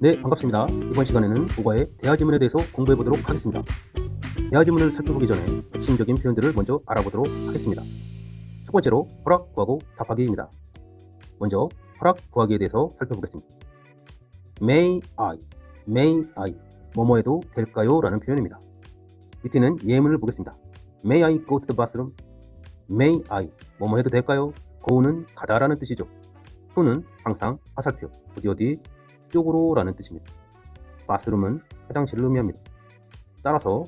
네, 반갑습니다. 이번 시간에는 국어의 대화지문에 대해서 공부해 보도록 하겠습니다. 대화지문을 살펴보기 전에 핵심적인 표현들을 먼저 알아보도록 하겠습니다. 첫 번째로 허락 구하고 답하기입니다. 먼저 허락 구하기에 대해서 살펴보겠습니다. May I 뭐뭐해도 될까요? 라는 표현입니다. 밑에는 예문을 보겠습니다. May I go to the bathroom? May I 뭐뭐해도 될까요? go는 가다라는 뜻이죠. to는 항상 화살표 어디 쪽으로 라는 뜻입니다. bathroom은 화장실을 의미합니다. 따라서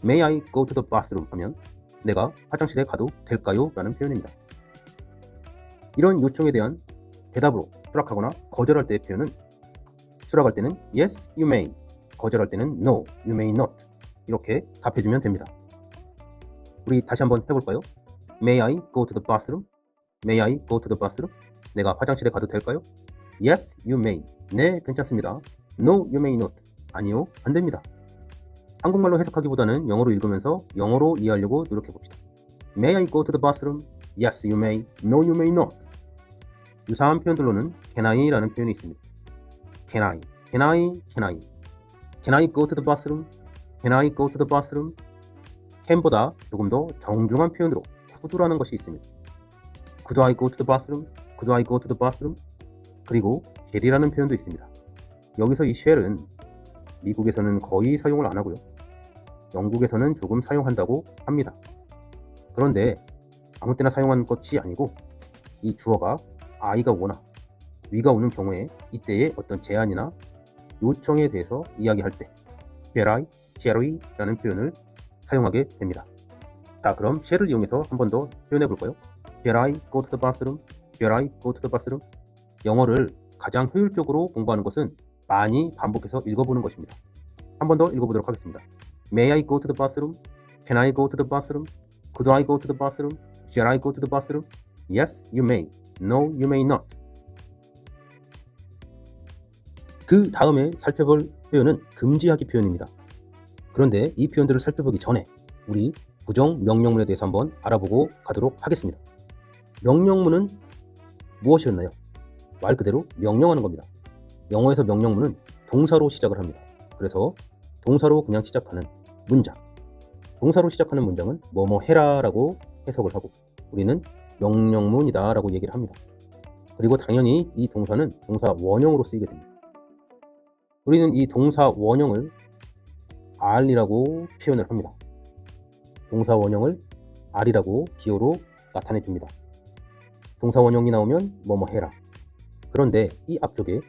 May I go to the bathroom 하면 내가 화장실에 가도 될까요? 라는 표현입니다. 이런 요청에 대한 대답으로 수락하거나 거절할 때의 표현은 수락할 때는 Yes, you may, 거절할 때는 No, you may not 이렇게 답해주면 됩니다. 우리 다시 한번 해볼까요? May I go to the bathroom? May I go to the bathroom? 내가 화장실에 가도 될까요? Yes, you may. 네, 괜찮습니다. No, you may not. 아니요, 안 됩니다. 한국말로 해석하기보다는 영어로 읽으면서 영어로 이해하려고 노력해봅시다. May I go to the bathroom? Yes, you may. No, you may not. 유사한 표현들로는 can I 라는 표현이 있습니다. Can I go to the bathroom? Can I go to the bathroom? can보다 조금 더 정중한 표현으로 could라는 것이 있습니다. Could I go to the bathroom? Could I go to the bathroom? 그리고 shall이라는 표현도 있습니다. 여기서 이 shall은 미국에서는 거의 사용을 안 하고요. 영국에서는 조금 사용한다고 합니다. 그런데 아무 때나 사용하는 것이 아니고 이 주어가 I가 오거나 we가 오는 경우에 이때의 어떤 제안이나 요청에 대해서 이야기할 때 shall I라는 표현을 사용하게 됩니다. 자, 그럼 shall을 이용해서 한 번 더 표현해 볼까요? Shall I go to the bathroom? Shall I go to the bathroom? 영어를 가장 효율적으로 공부하는 것은 많이 반복해서 읽어보는 것입니다. 한 번 더 읽어보도록 하겠습니다. May I go to the bathroom? Can I go to the bathroom? Could I go to the bathroom? Shall I go to the bathroom? Yes, you may. No, you may not. 그 다음에 살펴볼 표현은 금지하기 표현입니다. 그런데 이 표현들을 살펴보기 전에 우리 부정 명령문에 대해서 한번 알아보고 가도록 하겠습니다. 명령문은 무엇이었나요? 말 그대로 명령하는 겁니다. 영어에서 명령문은 동사로 시작을 합니다. 그래서 동사로 그냥 시작하는 문장, 동사로 시작하는 문장은 뭐뭐 해라 라고 해석을 하고 우리는 명령문이다 라고 얘기를 합니다. 그리고 당연히 이 동사는 동사 원형으로 쓰이게 됩니다. 우리는 이 동사 원형을 R이라고 표현을 합니다. 동사 원형을 R이라고 기호로 나타내 줍니다. 동사 원형이 나오면 뭐뭐 해라. 그런데 이 앞쪽에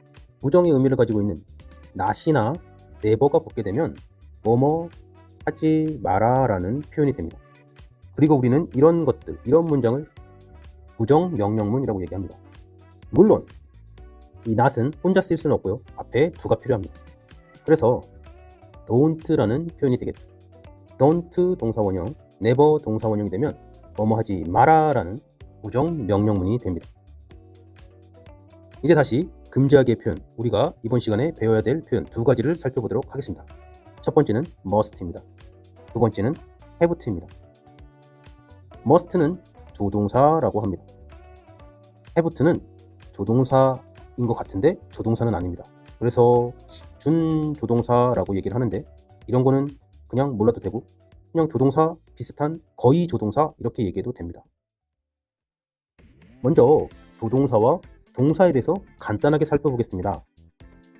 부정의 의미를 가지고 있는 not이나 never가 붙게 되면 뭐뭐 하지 마라 라는 표현이 됩니다. 그리고 우리는 이런 것들, 이런 문장을 부정 명령문이라고 얘기합니다. 물론 이 not은 혼자 쓸 수는 없고요. 앞에 do가 필요합니다. 그래서 don't라는 표현이 되겠죠. don't 동사 원형, never 동사 원형이 되면 뭐뭐 하지 마라 라는 부정 명령문이 됩니다. 이제 다시 금지하기의 표현, 우리가 이번 시간에 배워야 될 표현 두 가지를 살펴보도록 하겠습니다. 첫 번째는 must입니다. 두 번째는 have입니다. must는 조동사라고 합니다. have는 조동사인 것 같은데 조동사는 아닙니다. 그래서 준조동사라고 얘기를 하는데 이런 거는 그냥 몰라도 되고 그냥 조동사 비슷한 거의 조동사 이렇게 얘기해도 됩니다. 먼저 조동사와 동사에 대해서 간단하게 살펴보겠습니다.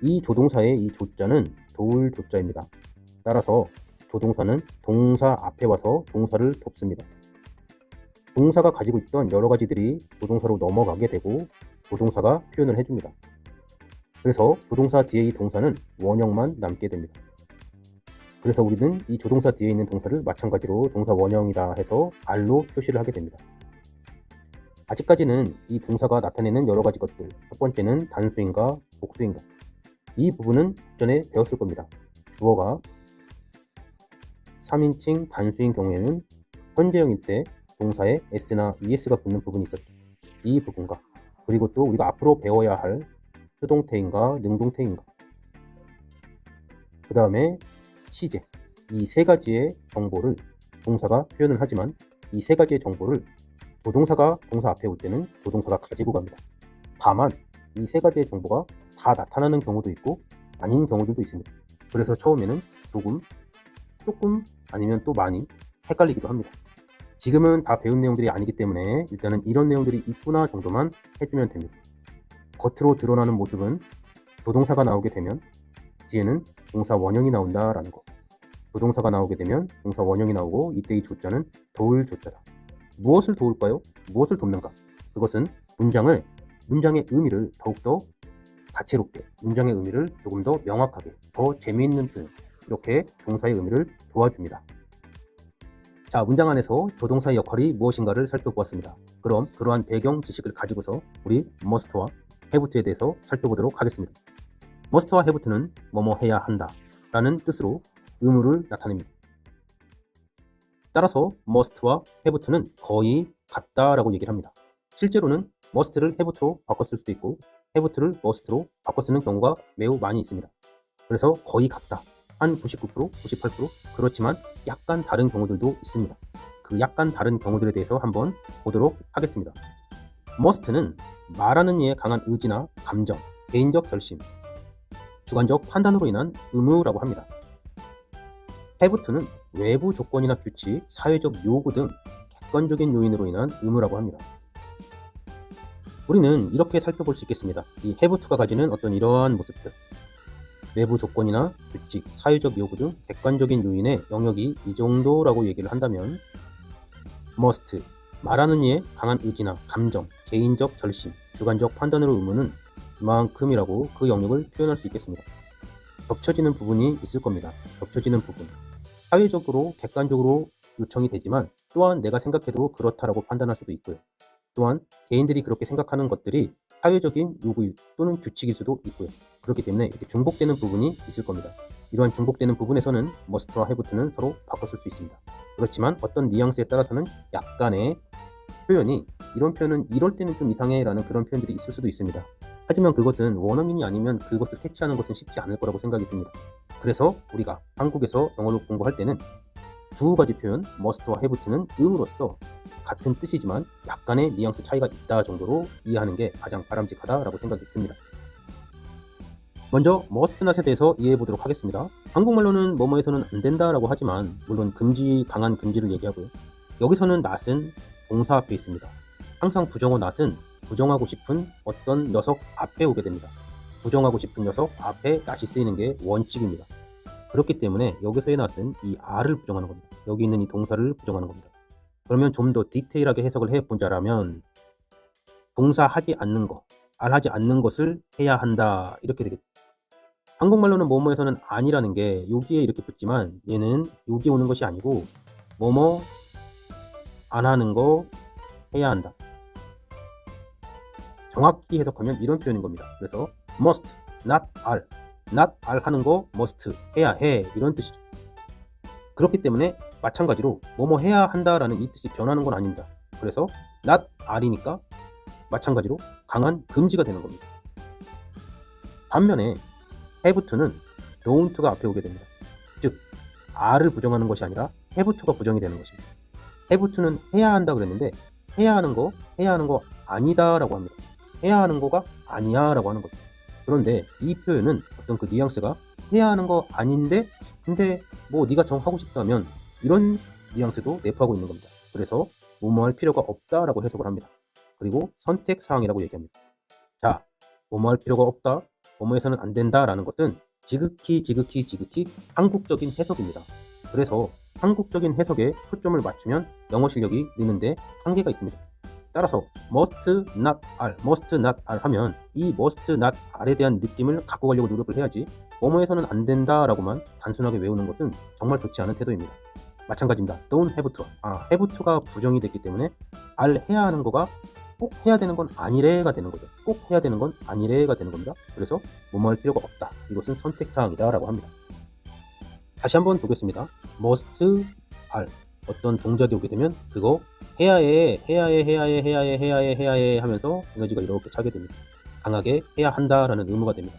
이 조동사의 이 조자는 도울 조자입니다. 따라서 조동사는 동사 앞에 와서 동사를 돕습니다. 동사가 가지고 있던 여러 가지들이 조동사로 넘어가게 되고 조동사가 표현을 해줍니다. 그래서 조동사 뒤에 이 동사는 원형만 남게 됩니다. 그래서 우리는 이 조동사 뒤에 있는 동사를 마찬가지로 동사 원형이다 해서 R로 표시를 하게 됩니다. 아직까지는 이 동사가 나타내는 여러 가지 것들, 첫 번째는 단수인가 복수인가, 이 부분은 전에 배웠을 겁니다. 주어가 3인칭 단수인 경우에는 현재형일 때 동사에 s나 es가 붙는 부분이 있었죠. 이 부분과 그리고 또 우리가 앞으로 배워야 할 수동태인가 능동태인가, 그 다음에 시제, 이 세 가지의 정보를 동사가 표현을 하지만 이 세 가지의 정보를 조동사가 동사 앞에 올 때는 조동사가 가지고 갑니다. 다만 이 세 가지의 정보가 다 나타나는 경우도 있고 아닌 경우들도 있습니다. 그래서 처음에는 조금 아니면 또 많이 헷갈리기도 합니다. 지금은 다 배운 내용들이 아니기 때문에 일단은 이런 내용들이 있구나 정도만 해주면 됩니다. 겉으로 드러나는 모습은 조동사가 나오게 되면 뒤에는 동사 원형이 나온다라는 거. 조동사가 나오게 되면 동사 원형이 나오고 이때 이 조자는 도울 조자다. 무엇을 도울까요? 무엇을 돕는가? 그것은 문장의 의미를 더욱더 다채롭게, 문장의 의미를 조금 더 명확하게, 더 재미있는 표현, 이렇게 동사의 의미를 도와줍니다. 자, 문장 안에서 조동사의 역할이 무엇인가를 살펴보았습니다. 그럼 그러한 배경 지식을 가지고서 우리 must와 haveto에 대해서 살펴보도록 하겠습니다. must와 haveto는 뭐뭐 해야 한다 라는 뜻으로 의무를 나타냅니다. 따라서 must와 haveto는 거의 같다라고 얘기를 합니다. 실제로는 must를 have토로 바꿨을 수도 있고 have토를 must로 바꿔 쓰는 경우가 매우 많이 있습니다. 그래서 거의 같다. 한 99%, 98% 그렇지만 약간 다른 경우들도 있습니다. 그 약간 다른 경우들에 대해서 한번 보도록 하겠습니다. must는 말하는 이에 강한 의지나 감정, 개인적 결심, 주관적 판단으로 인한 의무라고 합니다. have토는 외부 조건이나 규칙, 사회적 요구 등 객관적인 요인으로 인한 의무라고 합니다. 우리는 이렇게 살펴볼 수 있겠습니다. 이 have토가 가지는 어떤 이러한 모습들, 외부 조건이나 규칙, 사회적 요구 등 객관적인 요인의 영역이 이 정도라고 얘기를 한다면 must, 말하는 이에 강한 의지나 감정, 개인적 결심, 주관적 판단으로 의무는 이만큼이라고 그 영역을 표현할 수 있겠습니다. 겹쳐지는 부분이 있을 겁니다. 겹쳐지는 부분. 사회적으로, 객관적으로 요청이 되지만 또한 내가 생각해도 그렇다라고 판단할 수도 있고요. 또한 개인들이 그렇게 생각하는 것들이 사회적인 요구 또는 규칙일 수도 있고요. 그렇기 때문에 이렇게 중복되는 부분이 있을 겁니다. 이러한 중복되는 부분에서는 must와 have토는 서로 바꿨을 수 있습니다. 그렇지만 어떤 뉘앙스에 따라서는 약간의 표현이 이런 표현은 이럴 때는 좀 이상해 라는 그런 표현들이 있을 수도 있습니다. 하지만 그것은 원어민이 아니면 그것을 캐치하는 것은 쉽지 않을 거라고 생각이 듭니다. 그래서 우리가 한국에서 영어를 공부할 때는 두 가지 표현 must와 have토는 의무로서 같은 뜻이지만 약간의 뉘앙스 차이가 있다 정도로 이해하는 게 가장 바람직하다라고 생각이 듭니다. 먼저 must not에 대해서 이해해 보도록 하겠습니다. 한국말로는 뭐뭐해서는 안 된다라고 하지만 물론 강한 금지를 얘기하고요. 여기서는 not은 동사 앞에 있습니다. 항상 부정어 not은 부정하고 싶은 어떤 녀석 앞에 오게 됩니다. 부정하고 싶은 녀석 앞에 not이 쓰이는 게 원칙입니다. 그렇기 때문에 여기서의 not은 이 R을 부정하는 겁니다. 여기 있는 이 동사를 부정하는 겁니다. 그러면 좀 더 디테일하게 해석을 해보자라면 동사 하지 않는 거, 알 하지 않는 것을 해야 한다 이렇게 되겠죠. 한국말로는 뭐뭐에서는 아니라는 게 여기에 이렇게 붙지만 얘는 여기 오는 것이 아니고 뭐뭐 안 하는 거 해야 한다. 정확히 해석하면 이런 표현인 겁니다. 그래서 must, not are, not are 하는 거 must 해야 해 이런 뜻이죠. 그렇기 때문에 마찬가지로 뭐뭐 해야 한다라는 이 뜻이 변하는 건 아닙니다. 그래서 not are이니까 마찬가지로 강한 금지가 되는 겁니다. 반면에 have토는 don't가 앞에 오게 됩니다. 즉 are를 부정하는 것이 아니라 have토가 부정이 되는 것입니다. have토는 해야 한다 그랬는데 해야 하는 거 아니다 라고 합니다. 해야 하는 거가 아니야 라고 하는 겁니다. 그런데 이 표현은 어떤 그 뉘앙스가 해야 하는 거 아닌데 근데 뭐 네가 정하고 싶다면 이런 뉘앙스도 내포하고 있는 겁니다. 그래서 뭐뭐 할 필요가 없다라고 해석을 합니다. 그리고 선택사항이라고 얘기합니다. 자, 뭐뭐 할 필요가 없다, 뭐뭐해서는 안 된다라는 것은 지극히 한국적인 해석입니다. 그래서 한국적인 해석에 초점을 맞추면 영어 실력이 느는데 한계가 있습니다. 따라서 must not are 하면 이 must not are에 대한 느낌을 갖고 가려고 노력을 해야지 뭐뭐해서는 안 된다라고만 단순하게 외우는 것은 정말 좋지 않은 태도입니다. 마찬가지입니다. don't have to. have to가 부정이 됐기 때문에 are 해야 하는 거가 꼭 해야 되는 건 아니래가 되는 거죠. 꼭 해야 되는 건 아니래가 되는 겁니다. 그래서 뭐뭐 할 필요가 없다. 이것은 선택사항이다 라고 합니다. 다시 한번 보겠습니다. must are. 어떤 동작이 오게 되면 그거 해야 해 하면서 에너지가 이렇게 차게 됩니다. 강하게 해야 한다라는 의무가 됩니다.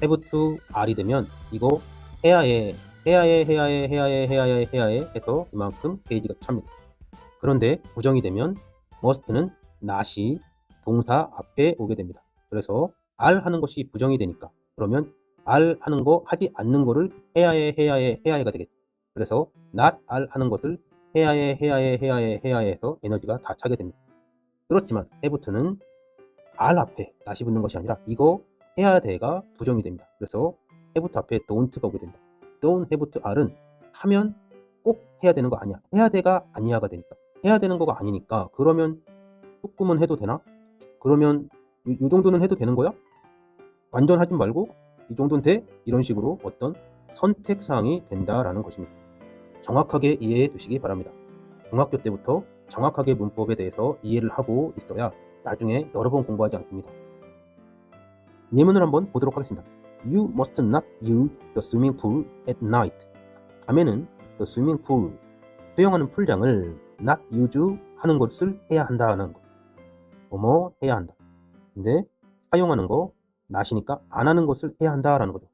have to are이 되면 이거 해야 해 해서 이만큼 게이지가 찹니다. 그런데 부정이 되면 must는 not이 동사 앞에 오게 됩니다. 그래서 are 하는 것이 부정이 되니까 그러면 알 하는 거 하지 않는 거를 해야해가 되겠죠. 그래서 not 알 하는 것을 해야해서 에너지가 다 차게 됩니다. 그렇지만 have는 알 앞에 다시 붙는 것이 아니라 이거 해야 돼가 부정이 됩니다. 그래서 have 앞에 don't가 오게 됩니다. don't have to R은 하면 꼭 해야 되는 거 아니야. 해야 돼가 아니야가 되니까. 해야 되는 거가 아니니까 그러면 조금은 해도 되나? 그러면 이 정도는 해도 되는 거야? 완전 하지 말고 이 정도는 돼? 이런 식으로 어떤 선택사항이 된다라는 것입니다. 정확하게 이해해 두시기 바랍니다. 중학교 때부터 정확하게 문법에 대해서 이해를 하고 있어야 나중에 여러 번 공부하지 않습니다. 예문을 한번 보도록 하겠습니다. You must not use the swimming pool at night. 밤에는 the swimming pool, 수영하는 풀장을 not use 하는 것을 해야 한다는 거. 뭐뭐 해야 한다. 근데 사용하는 거 not이니까 안 하는 것을 해야 한다라는 거죠.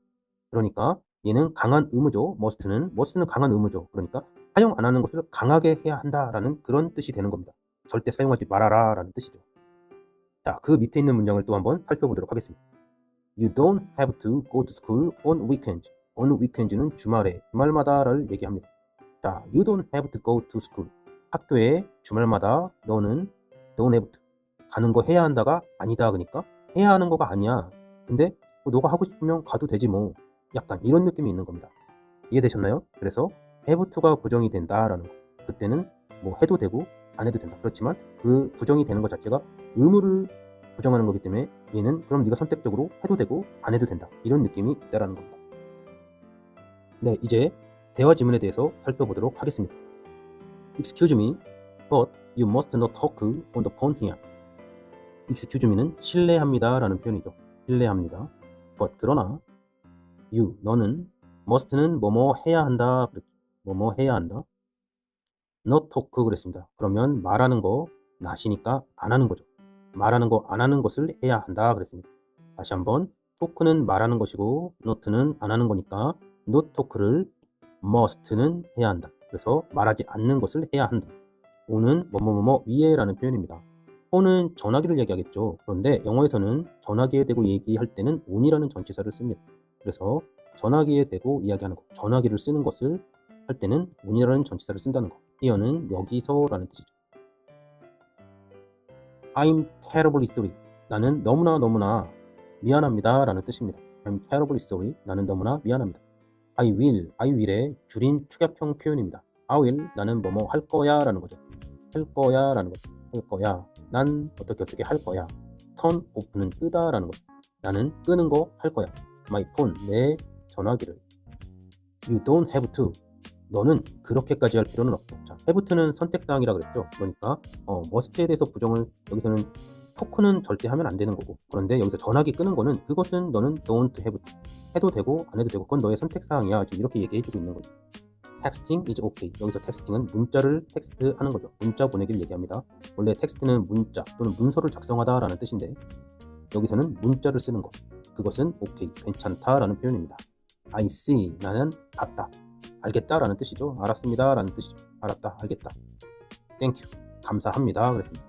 그러니까 얘는 강한 의무죠. must는 강한 의무죠. 그러니까 사용 안 하는 것을 강하게 해야 한다라는 그런 뜻이 되는 겁니다. 절대 사용하지 말아라 라는 뜻이죠. 자, 그 밑에 있는 문장을 또 한번 살펴보도록 하겠습니다. You don't have to go to school on weekends. on weekends는 주말에, 주말마다를 얘기합니다. 자, you don't have to go to school. 학교에 주말마다 너는 don't have to. 가는 거 해야 한다가 아니다. 그러니까 해야 하는 거가 아니야. 근데 너가 하고 싶으면 가도 되지 뭐. 약간 이런 느낌이 있는 겁니다. 이해되셨나요? 그래서 have to가 부정이 된다라는 거. 그때는 뭐 해도 되고 안 해도 된다. 그렇지만 그 부정이 되는 것 자체가 의무를 부정하는 거기 때문에 얘는 그럼 네가 선택적으로 해도 되고 안 해도 된다. 이런 느낌이 있다라는 겁니다. 네, 이제 대화 지문에 대해서 살펴보도록 하겠습니다. Excuse me, but you must not talk on the phone here. Excuse me는 실례합니다 라는 표현이죠. 실례합니다. but 그러나 you, 너는 must는 뭐뭐 해야 한다. 뭐뭐 해야 한다. not talk 그랬습니다. 그러면 말하는 거 not이니까 안 하는 거죠. 말하는 거 안 하는 것을 해야 한다 그랬습니다. 다시 한번 talk는 말하는 것이고 not는 안 하는 거니까 not talk를 must는 해야 한다. 그래서 말하지 않는 것을 해야 한다. on은 뭐뭐뭐뭐 위에 라는 표현입니다. on은 전화기를 얘기하겠죠. 그런데 영어에서는 전화기에 대고 얘기할 때는 on이라는 전치사를 씁니다. 그래서 전화기에 대고 이야기하는 것, 전화기를 쓰는 것을 할 때는 on이라는 전치사를 쓴다는 거. here는 여기서 라는 뜻이죠. I'm terribly sorry. 나는 너무나 미안합니다 라는 뜻입니다. I'm terribly sorry. 나는 너무나 미안합니다. I will의 줄임 축약형 표현입니다. I will, 나는 뭐뭐 할 거야 라는 거죠. 할 거야 라는 거죠. 할 거야. 난 어떻게 할 거야. turn off는 끄다 라는 거죠. 나는 끄는 거 할 거야. My phone, 내 전화기를. You don't have to. 너는 그렇게까지 할 필요는 없어. 자, have to는 선택사항이라 그랬죠. 그러니까 must에 대해서 부정을 여기서는 토크는 절대 하면 안 되는 거고, 그런데 여기서 전화기 끄는 거는 그것은 너는 don't have to. 해도 되고 안 해도 되고 그건 너의 선택사항이야. 지금 이렇게 얘기해주고 있는 거죠. texting is okay. 여기서 texting은 문자를 텍스트하는 거죠. 문자 보내기를 얘기합니다. 원래 텍스트는 문자 또는 문서를 작성하다 라는 뜻인데 여기서는 문자를 쓰는 것, 그것은 okay, 괜찮다 라는 표현입니다. I see, 나는 봤다, 알겠다 라는 뜻이죠. 알았습니다 라는 뜻이죠. 알았다, 알겠다. Thank you, 감사합니다 그랬습니다.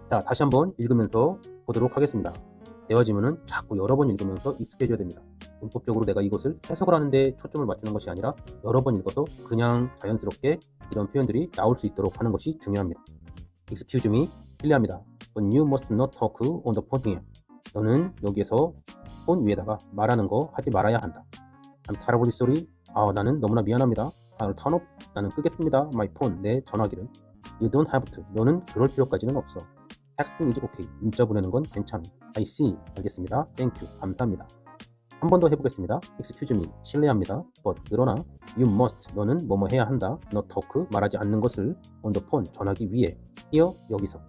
자, 다시 한번 읽으면서 보도록 하겠습니다. 대화 지문은 자꾸 여러 번 읽으면서 익숙해져야 됩니다. 문법적으로 내가 이것을 해석을 하는데 초점을 맞추는 것이 아니라 여러 번 읽어서 그냥 자연스럽게 이런 표현들이 나올 수 있도록 하는 것이 중요합니다. Excuse me, 실례합니다. But you must not talk on the phone here. 너는 여기에서 폰 위에다가 말하는 거 하지 말아야 한다. I'm terribly sorry. 나는 너무나 미안합니다. I'll turn off. 나는 끄겠습니다. My phone, 내 전화기를. You don't have to. 너는 그럴 필요까지는 없어. Texting is okay. 문자 보내는 건 괜찮아. I see. 알겠습니다. Thank you. 감사합니다. 한 번 더 해보겠습니다. Excuse me. 실례합니다. But 그러나 you must. 너는 뭐뭐 해야 한다. Not talk. 말하지 않는 것을 on the phone. 전화기 위에. here. 여기서.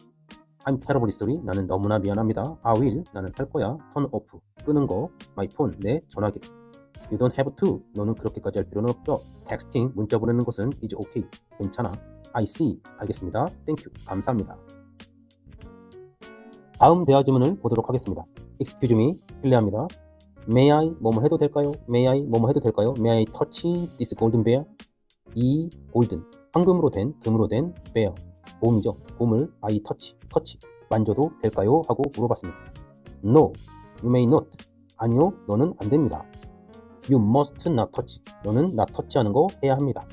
I'm terribly sorry. 나는 너무나 미안합니다. I will. 나는 할 거야. turn off. 끄는 거. My phone. 내 전화기. You don't have to. 너는 그렇게까지 할 필요는 없어. Texting. 문자 보내는 것은 is okay. 괜찮아. I see. 알겠습니다. Thank you. 감사합니다. 다음 대화 지문을 보도록 하겠습니다. Excuse me, 실례합니다. May I 뭐뭐 해도 될까요? May I 뭐뭐 해도 될까요? May I touch this golden bear? 이 골든, 황금으로 된, 금으로 된 bear, 곰이죠. 곰을 I touch, 만져도 될까요? 하고 물어봤습니다. No, you may not. 아니요, 너는 안 됩니다. You must not touch. 너는 not touch하는 거 해야 합니다.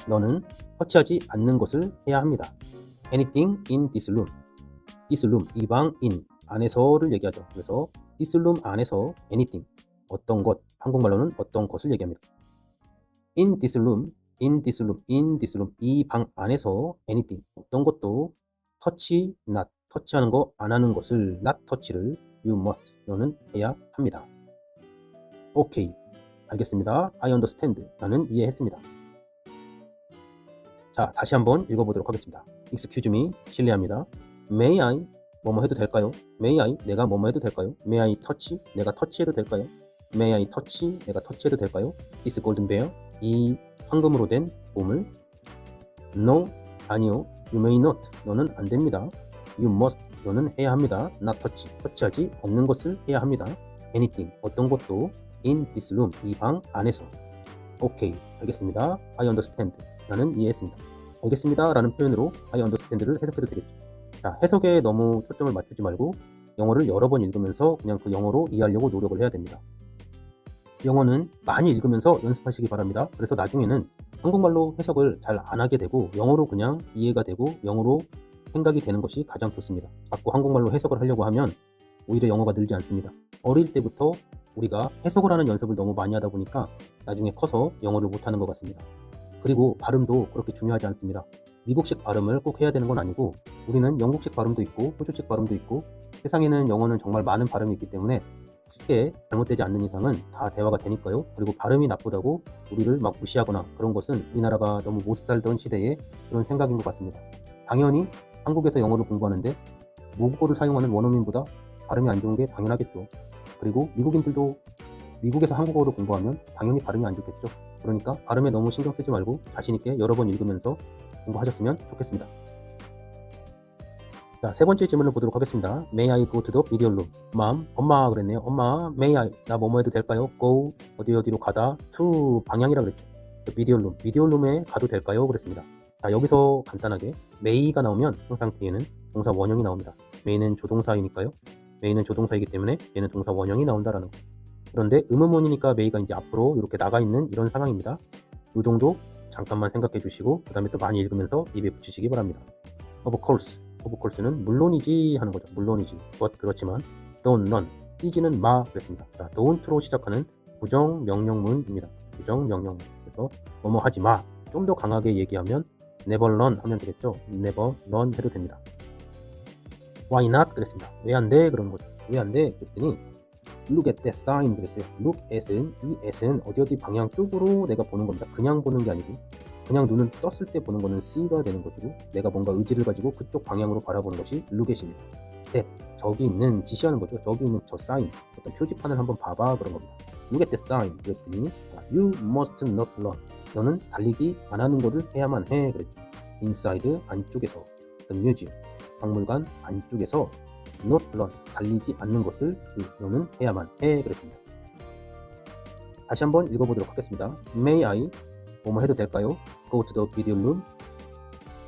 너는 터치하지 않는 것을 해야 합니다. Anything in this room. This room, 이 방 in 안에서를 얘기하죠. 그래서 this room 안에서 anything, 어떤 것, 한국말로는 어떤 것을 얘기합니다. In this room, in this room, in this room, 이 방 안에서 anything, 어떤 것도 touch, not, 터치하는 거, 안 하는 것을 not touch를 you must, 너는 해야 합니다. 오케이, 알겠습니다. I understand, 나는 이해했습니다. 자, 다시 한번 읽어보도록 하겠습니다. Excuse me, 실례합니다. May I, 뭐뭐 해도 될까요? May I, 내가 뭐뭐 해도 될까요? May I touch, 내가 터치해도 될까요? May I touch, 내가 터치해도 될까요? This golden bear, 이 황금으로 된 보물. No, 아니요. You may not, 너는 안 됩니다. You must, 너는 해야 합니다. Not touch, 터치하지 않는 것을 해야 합니다. Anything, 어떤 것도 in this room, 이 방 안에서. 오케이, 알겠습니다. I understand, 나는 이해했습니다. 알겠습니다 라는 표현으로 I understand를 해석해도 되겠죠. 자, 해석에 너무 초점을 맞추지 말고 영어를 여러 번 읽으면서 그냥 그 영어로 이해하려고 노력을 해야 됩니다. 영어는 많이 읽으면서 연습하시기 바랍니다. 그래서 나중에는 한국말로 해석을 잘 안 하게 되고 영어로 그냥 이해가 되고 영어로 생각이 되는 것이 가장 좋습니다. 자꾸 한국말로 해석을 하려고 하면 오히려 영어가 늘지 않습니다. 어릴 때부터 우리가 해석을 하는 연습을 너무 많이 하다 보니까 나중에 커서 영어를 못하는 것 같습니다. 그리고 발음도 그렇게 중요하지 않습니다. 미국식 발음을 꼭 해야 되는 건 아니고 우리는 영국식 발음도 있고 호주식 발음도 있고 세상에는 영어는 정말 많은 발음이 있기 때문에 쉽게 잘못되지 않는 이상은 다 대화가 되니까요. 그리고 발음이 나쁘다고 우리를 막 무시하거나 그런 것은 우리나라가 너무 못 살던 시대의 그런 생각인 것 같습니다. 당연히 한국에서 영어를 공부하는데 모국어를 사용하는 원어민보다 발음이 안 좋은 게 당연하겠죠. 그리고 미국인들도 미국에서 한국어를 공부하면 당연히 발음이 안 좋겠죠. 그러니까 발음에 너무 신경 쓰지 말고 자신있게 여러 번 읽으면서 공부하셨으면 좋겠습니다. 자, 세 번째 질문을 보도록 하겠습니다. May I go to the video room? Mom, 엄마 그랬네요. 엄마, may I, 나 뭐뭐 해도 될까요? Go, 어디로 가다, to, 방향이라 그랬죠. 비디오 룸, 비디오 룸에 가도 될까요? 그랬습니다. 자, 여기서 간단하게 may가 나오면 항상 뒤에는 동사 원형이 나옵니다. may는 조동사이니까요. may는 조동사이기 때문에 얘는 동사 원형이 나온다라는 거. 그런데 의문문이니까 may가 이제 앞으로 이렇게 나가 있는 이런 상황입니다. 이 정도 잠깐만 생각해 주시고 그 다음에 또 많이 읽으면서 입에 붙이시기 바랍니다. Of course는 물론이지 하는 거죠. 물론이지. 그렇지만 don't run, 뛰지는 마 그랬습니다. 자, don't로 시작하는 부정 명령문입니다. 부정 명령문. 그래서 뭐뭐 하지 마. 좀 더 강하게 얘기하면 never run 하면 되겠죠. never run 해도 됩니다. Why not 그랬습니다. 왜 안 돼? 그러는 거죠. 왜 안 돼? 그랬더니 look at that sign 그랬어요. look at은 이 at은 어디 방향 쪽으로 내가 보는 겁니다. 그냥 보는 게 아니고 그냥 눈을 떴을 때 보는 거는 see가 되는 거고 내가 뭔가 의지를 가지고 그쪽 방향으로 바라보는 것이 look at입니다. that, 저기 있는 지시하는 거죠. 저기 있는 저 sign, 어떤 표지판을 한번 봐봐 그런 겁니다. look at that sign 그랬더니 you must not run, 너는 달리기 안 하는 거를 해야만 해 그랬죠. inside, 안쪽에서, the museum, 박물관 안쪽에서 not run, 달리지 않는 것을 너는 해야만 해 그랬습니다. 다시 한번 읽어보도록 하겠습니다. May I, 뭐뭐 해도 될까요? Go to the video room,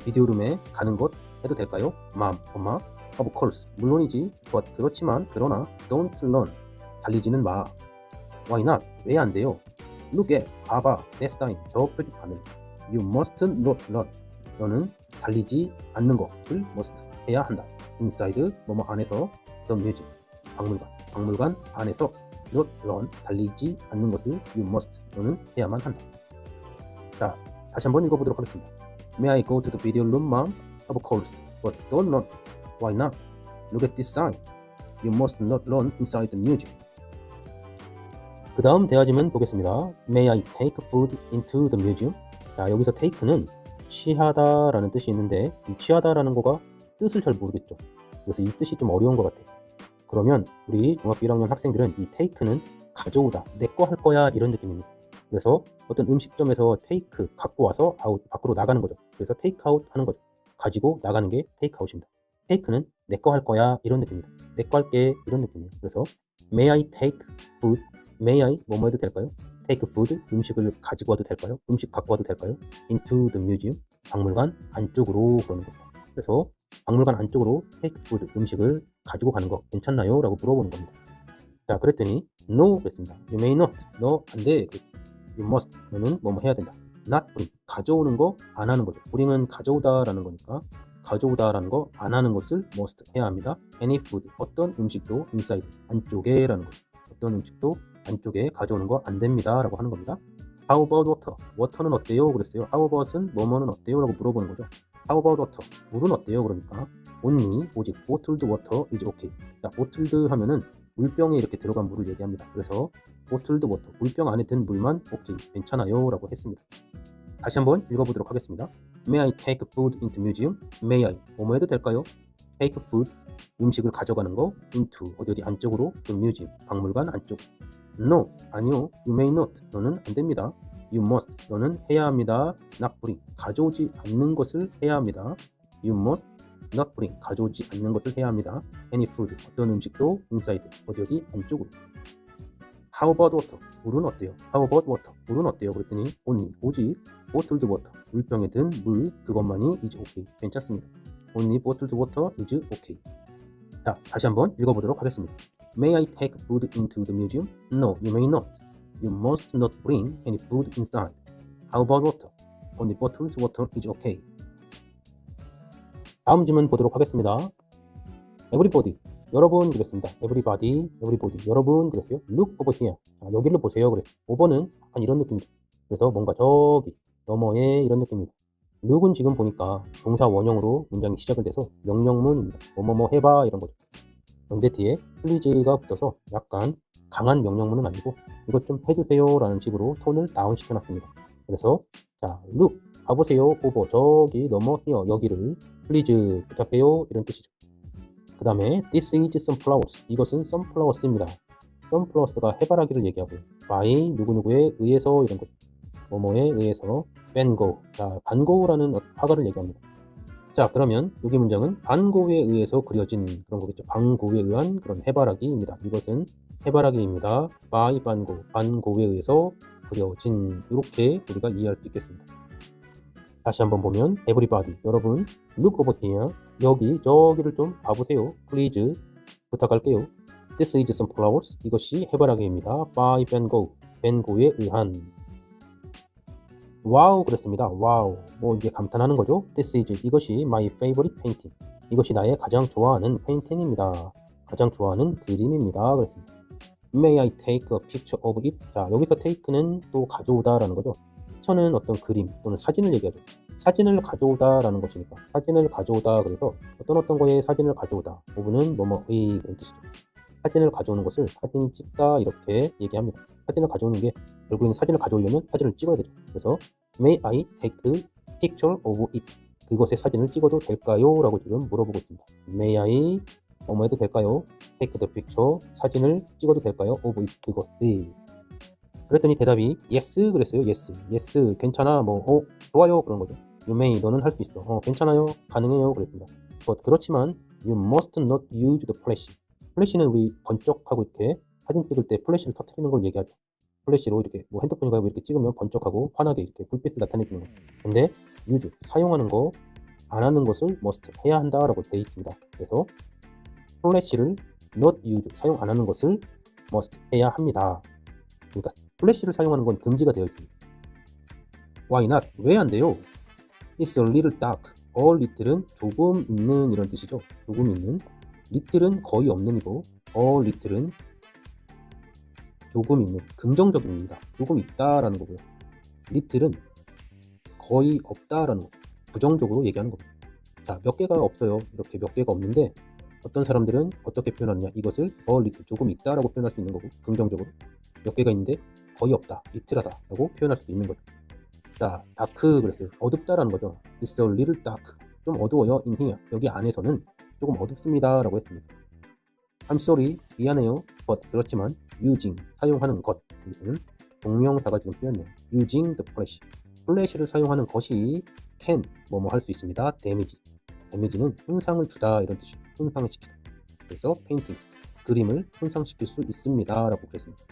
비디오 룸에 가는 것 해도 될까요? Mom, 엄마. Of course, 물론이지. But, 그렇지만, 그러나 don't run, 달리지는 마. Why not? 왜 안 돼요? Look at, 봐봐, that sign, 저 표지판을. You must not run, 너는 달리지 않는 것을 must, 해야 한다. inside, 뭐뭐 안에서, the museum, 박물관 안에서, not run, 달리지 않는 것을 you must, 너는 해야만 한다. 자, 다시 한번 읽어보도록 하겠습니다. May I go to the video room, mom? Of course, but don't run. Why not? Look at this sign. You must not run inside the museum. 그 다음 대화지문 보겠습니다. May I take food into the museum? 자, 여기서 take는 취하다라는 뜻이 있는데 이 취하다라는 거가 뜻을 잘 모르겠죠. 그래서 이 뜻이 좀 어려운 것 같아요. 그러면 우리 중학교 1학년 학생들은 이 take는 가져오다, 내 거 할 거야 이런 느낌입니다. 그래서 어떤 음식점에서 take, 갖고 와서 out, 밖으로 나가는 거죠. 그래서 take out 하는 거죠. 가지고 나가는 게 take out입니다. take는 내 거 할 거야 이런 느낌입니다. 내 거 할게 이런 느낌이에요. 그래서 may I take food? may I 뭐뭐 해도 될까요? take food, 음식을 가지고 와도 될까요? 음식 갖고 와도 될까요? into the museum, 박물관 안쪽으로 그러는 겁니다. 그래서 박물관 안쪽으로 take food, 음식을 가지고 가는 거 괜찮나요? 라고 물어보는 겁니다. 자, 그랬더니 No 그랬습니다. You may not. 너 안 돼. You must. 너는 뭐뭐 해야 된다. Not bring. 가져오는 거 안 하는 거죠. bring은 가져오다라는 거니까 가져오다라는 거 안 하는 것을 must 해야 합니다. Any food. 어떤 음식도 inside. 안쪽에라는 거죠. 어떤 음식도 안쪽에 가져오는 거 안 됩니다라고 하는 겁니다. How about water? water는 어때요? 그랬어요. How about은 뭐뭐는 어때요? 라고 물어보는 거죠. How about water? 물은 어때요? 그러니까 only 오직 bottled water is okay. 자, bottled 하면은 물병에 이렇게 들어간 물을 얘기합니다. 그래서 bottled water, 물병 안에 든 물만 오케이, 괜찮아요 라고 했습니다. 다시 한번 읽어보도록 하겠습니다. May I take food into museum? May I, 뭐뭐 해도 될까요? Take food, 음식을 가져가는 거, into, 어디 안쪽으로, the museum, 박물관 안쪽. No, 아니요. You may not, 너는 안 됩니다. You must, 너는 해야 합니다. Not bring, 가져오지 않는 것을 해야 합니다. You must not bring, 가져오지 않는 것을 해야 합니다. Any food, 어떤 음식도 inside, 어디 안쪽으로. How about water, 물은 어때요? How about water, 물은 어때요? 그랬더니 only, 오직 bottled water, 물병에 든 물, 그것만이 is okay, 괜찮습니다. Only bottled water is okay. 자, 다시 한번 읽어보도록 하겠습니다. May I take food into the museum? No, you may not. You must not bring any food inside. How about water? Only bottled water is okay. 다음 질문 보도록 하겠습니다. Everybody, 여러분 그랬습니다. Everybody, 여러분 그랬어요. Look over here. 자, 여기를 보세요. 그래. over는 약간 이런 느낌이죠. 그래서 뭔가 저기 너머에 이런 느낌입니다. look은 지금 보니까 동사 원형으로 문장이 시작을 돼서 명령문입니다. 뭐뭐뭐 해봐 이런 거죠. 그런데 뒤에 please가 붙어서 약간 강한 명령문은 아니고 이것 좀 해주세요 라는 식으로 톤을 다운 시켜놨습니다. 그래서 자, look, 가보세요. over, 저기 넘어 here, 여기를 please 부탁해요 이런 뜻이죠. 그 다음에 this is some flowers, 이것은 some flowers입니다. some flowers가 해바라기를 얘기하고 by 누구누구에 의해서 이런 거죠. 뭐뭐에 의해서 van Gogh, 자, 반 고흐라는 화가를 얘기합니다. 자, 그러면 여기 문장은 반 고흐에 의해서 그려진 그런 거겠죠. 반 고흐에 의한 그런 해바라기입니다. 이것은 해바라기입니다. by 반 고흐, 반 고흐에 의해서 그려진, 이렇게 우리가 이해할 수 있겠습니다. 다시 한번 보면 everybody, 여러분 look over here, 여기 저기를 좀 봐보세요. please, 부탁할게요. this is some flowers, 이것이 해바라기입니다. by van Gogh, 반 고흐에 의한. 와우 그랬습니다. 와우, 뭐 이게 감탄하는 거죠. This is, 이것이 my favorite painting, 이것이 나의 가장 좋아하는 페인팅입니다. 가장 좋아하는 그림입니다. 그랬습니다. May I take a picture of it? 자, 여기서 take는 또 가져오다 라는 거죠. picture는 어떤 그림 또는 사진을 얘기하죠. 사진을 가져오다 라는 것이니까 사진을 가져오다, 그래서 어떤 거에 사진을 가져오다, 부분은 뭐뭐의 그런 뜻이죠. 사진을 가져오는 것을 사진 찍다 이렇게 얘기합니다. 사진을 가져오는 게 결국에는 사진을 가져오려면 사진을 찍어야 되죠. 그래서 May I take a picture of it? 그것의 사진을 찍어도 될까요? 라고 지금 물어보고 있습니다. May I 뭐뭐 해도 될까요? Take the picture, 사진을 찍어도 될까요? of it, 그것을. 그랬더니 대답이 yes 그랬어요. yes, 괜찮아, 뭐 좋아요 그런 거죠. You may, 너는 할 수 있어. 괜찮아요, 가능해요 그랬습니다. But 그렇지만 you must not use the flash. 플래시는 우리 번쩍하고 이렇게 사진 찍을 때 플래시를 터뜨리는 걸 얘기하죠. 플래시로 이렇게 뭐 핸드폰인가 이렇게 찍으면 번쩍하고 환하게 이렇게 불빛을 나타내주는 거죠. 근데 use, 사용하는 거 안 하는 것을 must, 해야 한다라고 되어 있습니다. 그래서 플래시를 not use, 사용 안 하는 것을 must, 해야 합니다. 그러니까 플래시를 사용하는 건 금지가 되어 있습니다. Why not? 왜 안 돼요? It's a little dark. little은 조금 있는 이런 뜻이죠. 조금 있는. little은 거의 없는이고 little은 조금 있는, 긍정적입니다. 조금 있다라는 거고요. little은 거의 없다라는 거, 부정적으로 얘기하는 겁니다. 자, 몇 개가 없어요. 이렇게 몇 개가 없는데 어떤 사람들은 어떻게 표현하느냐, 이것을 little, 조금 있다라고 표현할 수 있는 거고, 긍정적으로 몇 개가 있는데 거의 없다, 리틀하다 라고 표현할 수 있는 거죠. 자, dark 그랬어요. 어둡다라는 거죠. It's a little dark, 좀 어두워요. in here, 여기 안에서는 조금 어둡습니다 라고 했습니다. I'm sorry, 미안해요. but, 그렇지만 using, 사용하는 것, 여기서는 동명사가 지금 쓰였네요. using the flash, 플래시를 사용하는 것이 can, 뭐뭐 할 수 있습니다. damage는 손상을 주다 이런 뜻이에요. 손상을 시키다. 그래서 painting, 그림을 손상시킬 수 있습니다 라고 그랬습니다.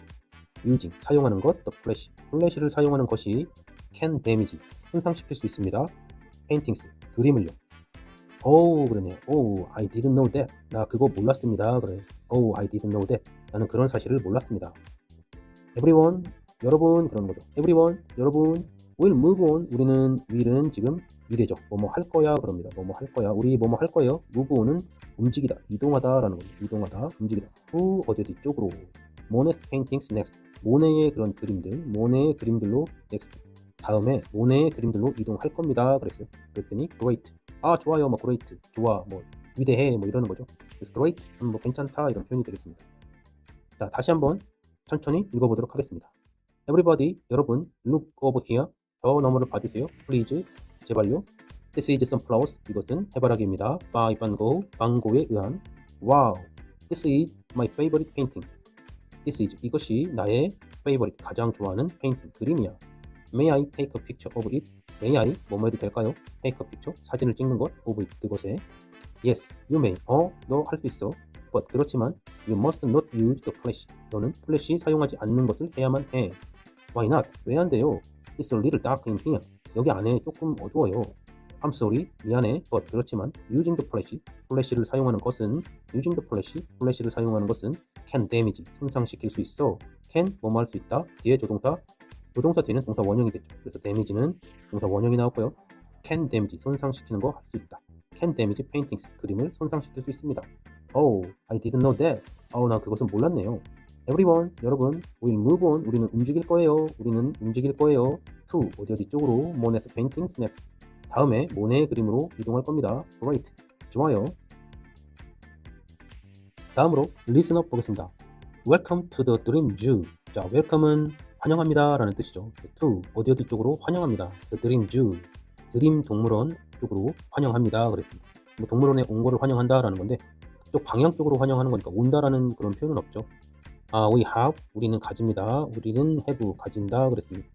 using, 사용하는 것, the flash, 플래시를 사용하는 것이 can damage, 손상시킬 수 있습니다. paintings, 그림을요. 그러네요. I didn't know that. 나 그거 몰랐습니다. 그래. I didn't know that. 나는 그런 사실을 몰랐습니다. Everyone, 여러분 그런 거죠. Everyone, 여러분, will move on. 우리는 will은 지금 미래죠. 뭐뭐 할 거야 그럽니다. 뭐뭐 할 거야. 우리 뭐뭐 할 거예요. move on은 움직이다, 이동하다라는 거죠. 이동하다, 움직이다. to 어디 쪽으로. Monet's paintings next. 모네의 그런 그림들, 모네의 그림들로 next. 다음에 모네의 그림들로 이동할 겁니다. 그랬어요. 그랬더니 great. 아 좋아요, 뭐 great, 좋아, 뭐 위대해, 뭐 이러는 거죠. 그래서 great, 뭐 괜찮다 이런 표현이 되겠습니다. 자, 다시 한번 천천히 읽어보도록 하겠습니다. Everybody, 여러분, look over here. 저 너머를 봐주세요. Please, 제발요. This is some flowers. 이것은 해바라기입니다. By Van Gogh, 방고에 의한. Wow, this is my favorite painting. This is, 이것이 나의 favorite, 가장 좋아하는 painting, 그림이야. May I take a picture of it? May I, 뭐뭐 해도 될까요? Take a picture, 사진을 찍는 것, of it, 그것에. Yes, you may. 너 할 수 있어. But 그렇지만 you must not use the flash. 너는 플래시 사용하지 않는 것을 해야만 해. Why not? 왜 안 돼요? It's a little dark in here. 여기 안에 조금 어두워요. I'm sorry, 미안해. But 그렇지만 using the flash, 플래시를 사용하는 것은 using the flash, 플래시를 사용하는 것은 can damage, 손상시킬 수 있어. can, 뭐뭐 할 수 있다. 뒤에 조동사, 조동사 뒤는 동사 원형이겠죠. 그래서 damage는 동사 원형이 나왔고요. can damage, 손상시키는 거 할 수 있다. can damage paintings, 그림을 손상시킬 수 있습니다. Oh, I didn't know that. 나 그것은 몰랐네요. Everyone, 여러분, we'll move on. 우리는 움직일 거예요. 우리는 움직일 거예요. To, 어디 쪽으로. Monet's paintings next. 다음에 모네의 그림으로 이동할 겁니다. Great, 좋아요. 다음으로 listen up 보겠습니다. Welcome to the Dream Zoo. 자, welcome은 환영합니다 라는 뜻이죠. To, 어디 쪽으로 환영합니다. The Dream Zoo, 드림 동물원 쪽으로 환영합니다 그랬습니다. 뭐 동물원에 온 거를 환영한다 라는 건데 그쪽 방향 쪽으로 환영하는 거니까 온다라는 그런 표현은 없죠. We have, 우리는 가집니다. 우리는 have, 가진다 그랬습니다.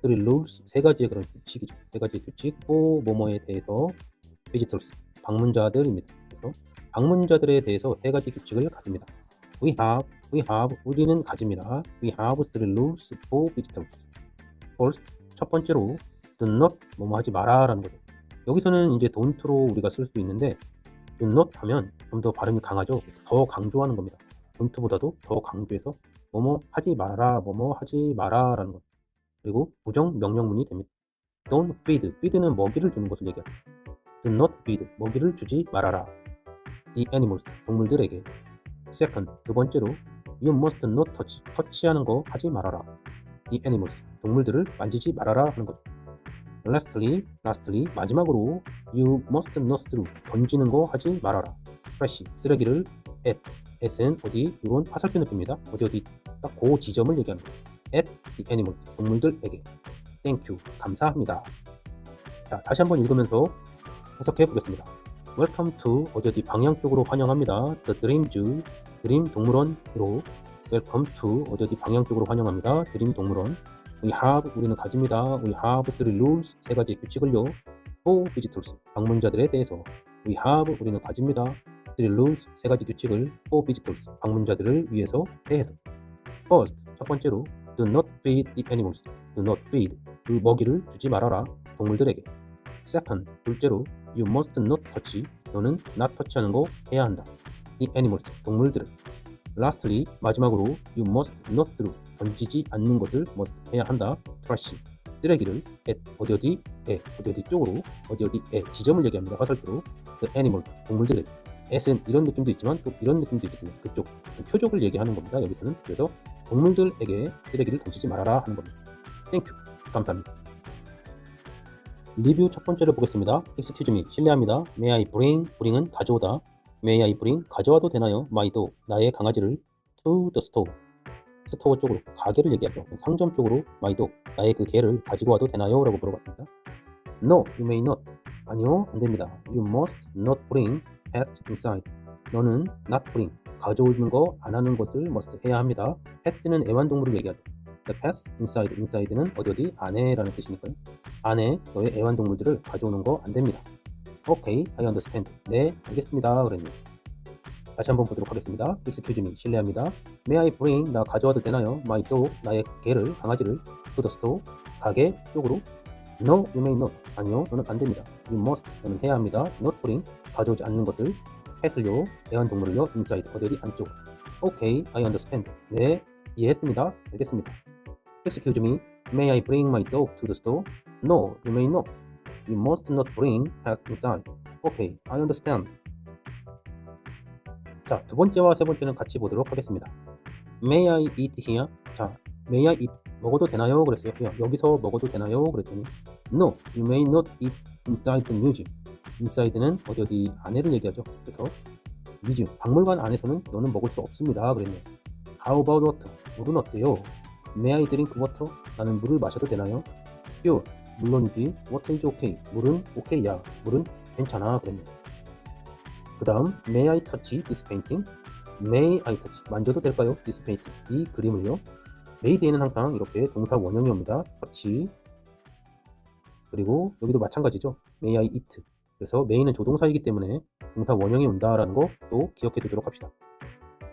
Three rules, 세 가지의 그런 규칙이죠. 세 가지의 규칙, 뭐뭐에 대해서 visitors, 방문자들입니다. 그래서 방문자들에 대해서 세 가지 규칙을 가집니다. We have, 우리는 가집니다. We have three rules for visitors. First, 첫 번째로 do not, 뭐뭐 하지 마라 라는 거죠. 여기서는 이제 don't로 우리가 쓸 수 있는데 do not 하면 좀 더 발음이 강하죠. 더 강조하는 겁니다. don't보다도 더 강조해서 뭐뭐 하지 말아라, 뭐뭐 하지 마라 라는 것. 그리고 부정 명령문이 됩니다. Don't feed, feed는 먹이를 주는 것을 얘기합니다. Do not feed, 먹이를 주지 말아라. The animals, 동물들에게. Second, 두 번째로 You must not touch, 터치하는 거 하지 말아라. The animals, 동물들을 만지지 말아라 하는 거죠. Lastly, 마지막으로 You must not throw, 던지는 거 하지 말아라. Trash, 쓰레기를 at은 어디, 이런 화살표 느낌입니다. 어디 딱 그 지점을 얘기합니다. At the animals, 동물들에게. Thank you, 감사합니다. 자, 다시 한번 읽으면서 해석해 보겠습니다. Welcome to 어디 방향 쪽으로 환영합니다. The Dream Zoo, 드림 동물원으로. Welcome to 어디 방향 쪽으로 환영합니다. 드림 동물원. We have, 우리는 가집니다. We have three rules, 세 가지 규칙을요. For visitors, 방문자들에 대해서. We have, 우리는 가집니다. three rules, 세 가지 규칙을 for visitors, 방문자들을 위해서 대해서. First, 첫 번째로 do not feed the animals, do not feed, 그 먹이를 주지 말아라, 동물들에게. Second, 둘째로 you must not touch, 너는 not touch하는 거 해야 한다. The animals, 동물들을. Lastly, 마지막으로 you must not throw, 던지지 않는 것을 must 해야 한다. trash, 쓰레기를 at 어디 쪽으로 어디에 지점을 얘기합니다. 화살표로. the animal, 동물들에게. at은 이런 느낌도 있지만 또 이런 느낌도 있거든요. 그쪽 표적을 얘기하는 겁니다. 여기서는. 그래서 동물들에게 쓰레기를 던지지 말아라 하는 겁니다. Thank you, 감사합니다. 리뷰 첫 번째로 보겠습니다. Excuse me, 실례합니다. May I bring은 가져오다. May I bring, 가져와도 되나요? My dog, 나의 강아지를 to the store, 스토어 쪽으로, 가게를 얘기하죠. 상점 쪽으로 my dog, 나의 그 개를 가지고 와도 되나요? 라고 물어봤습니다. No, you may not. 아니요, 안 됩니다. You must not bring pet inside. 너는 not bring, 가져오는 거 안 하는 것을 must 해야 합니다. pet는 애완동물을 얘기하죠. The pets inside는 어디 안에라는 뜻이니까요. 안에 너의 애완동물들을 가져오는 거 안 됩니다. Okay, I understand. 네, 알겠습니다. 그랬네요. 다시 한번 보도록 하겠습니다. Excuse me, 실례합니다. May I bring, 나 가져와도 되나요? My dog, 나의 개를, 강아지를 to the store, 가게 쪽으로. No, you may not. 아니요, 너는 안 됩니다. You must, 너는 해야 합니다. Not bring, 가져오지 않는 것들, pet을요, 애완동물을요, inside, 어디 안쪽. Okay, I understand. 네, 이해했습니다. 알겠습니다. Excuse me, may I bring my dog to the store? No, you may not. You must not bring pets inside. Okay, I understand. 자, 두 번째와 세 번째는 같이 보도록 하겠습니다. May I eat here? 자, may I eat? 먹어도 되나요? 그랬어요. 여기서 먹어도 되나요? 그랬더니 No, you may not eat inside the museum. inside는 어디 안에를 얘기하죠. 그래서 museum, 박물관 안에서는 너는 먹을 수 없습니다. 그랬네요. How about water? 물은 어때요? May I drink water? 나는 물을 마셔도 되나요? Sure, 물론이지. Water is okay. 물은 오케이야. 물은 괜찮아. 그랬네요. 그 다음 May I touch this painting? May I touch? 만져도 될까요? This painting. 이 그림을요. may 뒤에는 항상 이렇게 동사 원형이 옵니다. touch. 그리고 여기도 마찬가지죠. May I eat? 그래서 may는 조동사이기 때문에 동사 원형이 온다라는 거 또 기억해 두도록 합시다.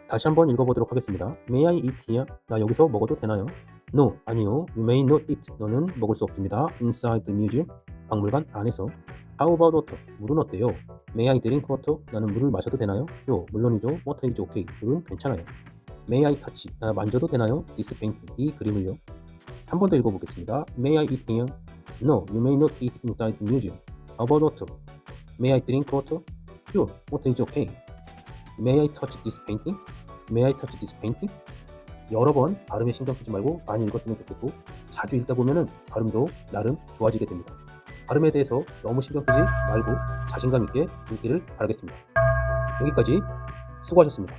다시 한번 읽어보도록 하겠습니다. May I eat here? 나 여기서 먹어도 되나요? No, 아니요. You may not eat. 너는 먹을 수 없습니다. Inside the museum. 박물관 안에서. How about water? 물은 어때요? May I drink water? 나는 물을 마셔도 되나요? 요, 물론이죠. Water is okay. 물은 괜찮아요. May I touch? 나 만져도 되나요? This painting. 이 그림을요. 한 번 더 읽어보겠습니다. May I eat here? No, you may not eat inside the museum. How about water? May I drink water? Sure, water is okay. May I touch this painting? May I touch this painting? 여러 번 발음에 신경 쓰지 말고 많이 읽었으면 좋겠고 자주 읽다 보면은 발음도 나름 좋아지게 됩니다. 발음에 대해서 너무 신경 쓰지 말고 자신감 있게 읽기를 바라겠습니다. 여기까지 수고하셨습니다.